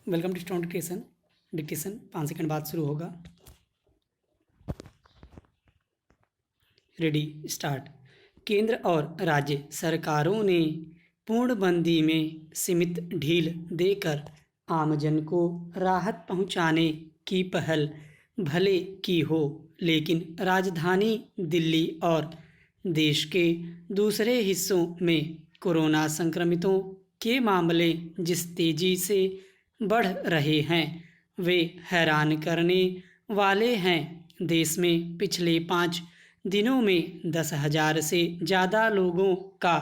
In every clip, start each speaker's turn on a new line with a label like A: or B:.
A: Welcome to student dictation. Dictation 5 second बाद शुरू होगा। Ready start. केंद्र और राज्य सरकारों ने पूर्णबंदी में सीमित ढील देकर आमजन को राहत पहुंचाने की पहल भले की हो, लेकिन राजधानी दिल्ली और देश के दूसरे हिस्सों में कोरोना संक्रमितों के मामले जिस तेज़ी से बढ़ रहे हैं वे हैरान करने वाले हैं। देश में पिछले 5 दिनों में 10,000 से ज़्यादा लोगों का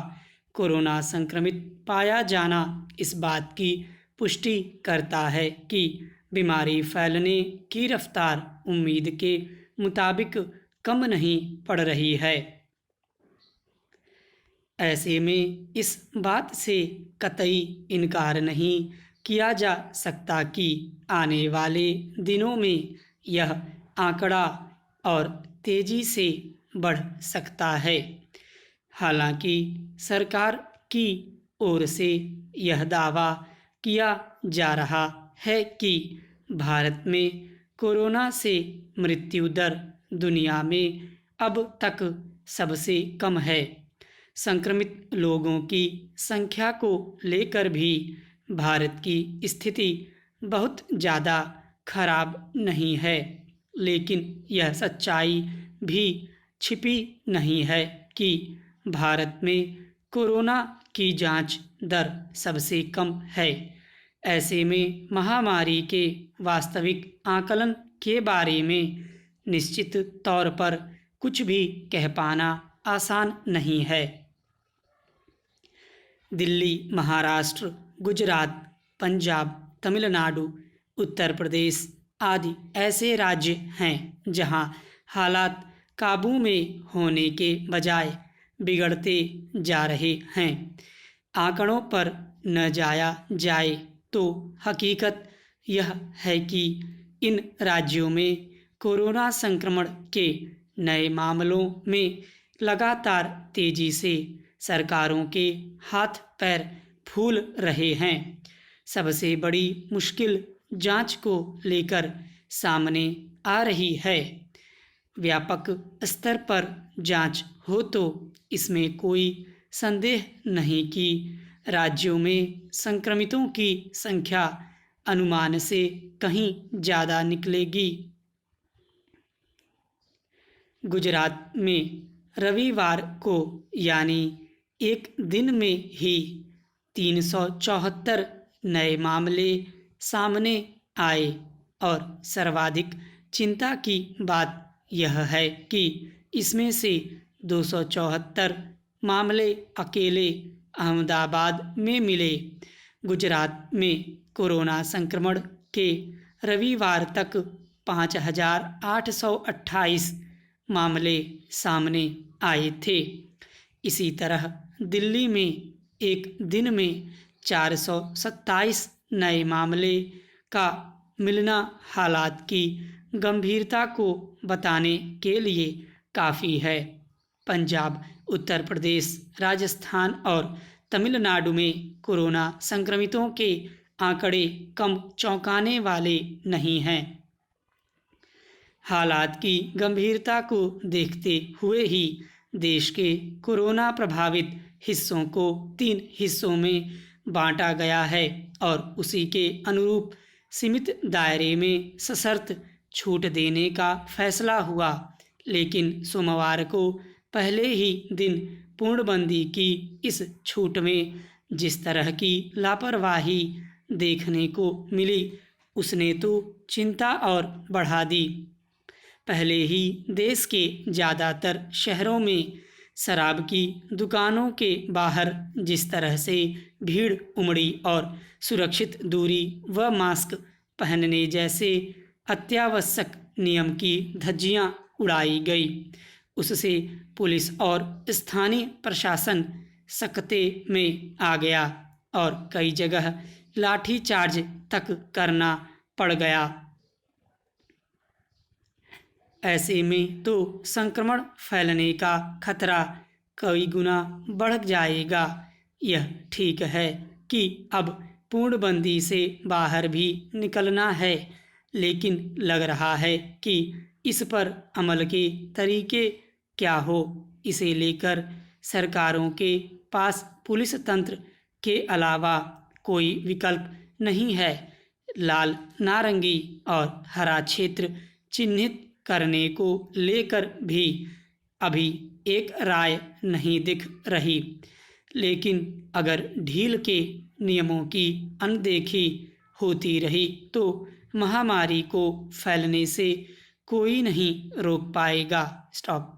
A: कोरोना संक्रमित पाया जाना इस बात की पुष्टि करता है कि बीमारी फैलने की रफ्तार उम्मीद के मुताबिक कम नहीं पड़ रही है। ऐसे में इस बात से कतई इनकार नहीं किया जा सकता कि आने वाले दिनों में यह आंकड़ा और तेज़ी से बढ़ सकता है। हालांकि सरकार की ओर से यह दावा किया जा रहा है कि भारत में कोरोना से मृत्यु दर दुनिया में अब तक सबसे कम है। संक्रमित लोगों की संख्या को लेकर भी भारत की स्थिति बहुत ज़्यादा खराब नहीं है, लेकिन यह सच्चाई भी छिपी नहीं है कि भारत में कोरोना की जांच दर सबसे कम है। ऐसे में महामारी के वास्तविक आकलन के बारे में निश्चित तौर पर कुछ भी कह पाना आसान नहीं है। दिल्ली, महाराष्ट्र, गुजरात, पंजाब, तमिलनाडु, उत्तर प्रदेश आदि ऐसे राज्य हैं जहां हालात काबू में होने के बजाय बिगड़ते जा रहे हैं। आंकड़ों पर न जाया जाए तो हकीकत यह है कि इन राज्यों में कोरोना संक्रमण के नए मामलों में लगातार तेज़ी से सरकारों के हाथ पैर फूल रहे हैं। सबसे बड़ी मुश्किल जांच को लेकर सामने आ रही है। व्यापक स्तर पर जांच हो तो इसमें कोई संदेह नहीं कि राज्यों में संक्रमितों की संख्या अनुमान से कहीं ज़्यादा निकलेगी। गुजरात में रविवार को यानी एक दिन में ही 374 नए मामले सामने आए और सर्वाधिक चिंता की बात यह है कि इसमें से 274 मामले अकेले अहमदाबाद में मिले। गुजरात में कोरोना संक्रमण के रविवार तक 5,828 मामले सामने आए थे। इसी तरह दिल्ली में एक दिन में 427 नए मामले का मिलना हालात की गंभीरता को बताने के लिए काफ़ी है। पंजाब, उत्तर प्रदेश, राजस्थान और तमिलनाडु में कोरोना संक्रमितों के आंकड़े कम चौंकाने वाले नहीं हैं। हालात की गंभीरता को देखते हुए ही देश के कोरोना प्रभावित हिस्सों को 3 हिस्सों में बांटा गया है और उसी के अनुरूप सीमित दायरे में सशर्त छूट देने का फैसला हुआ। लेकिन सोमवार को पहले ही दिन पूर्णबंदी की इस छूट में जिस तरह की लापरवाही देखने को मिली उसने तो चिंता और बढ़ा दी। पहले ही देश के ज़्यादातर शहरों में शराब की दुकानों के बाहर जिस तरह से भीड़ उमड़ी और सुरक्षित दूरी व मास्क पहनने जैसे अत्यावश्यक नियम की धज्जियां उड़ाई गई, उससे पुलिस और स्थानीय प्रशासन सकते में आ गया और कई जगह लाठीचार्ज तक करना पड़ गया। ऐसे में तो संक्रमण फैलने का खतरा कई गुना बढ़ जाएगा। यह ठीक है कि अब पूर्णबंदी से बाहर भी निकलना है, लेकिन लग रहा है कि इस पर अमल के तरीके क्या हो, इसे लेकर सरकारों के पास पुलिस तंत्र के अलावा कोई विकल्प नहीं है। लाल, नारंगी और हरा क्षेत्र चिन्हित करने को लेकर भी अभी एक राय नहीं दिख रही, लेकिन अगर ढील के नियमों की अनदेखी होती रही तो महामारी को फैलने से कोई नहीं रोक पाएगा। स्टॉप।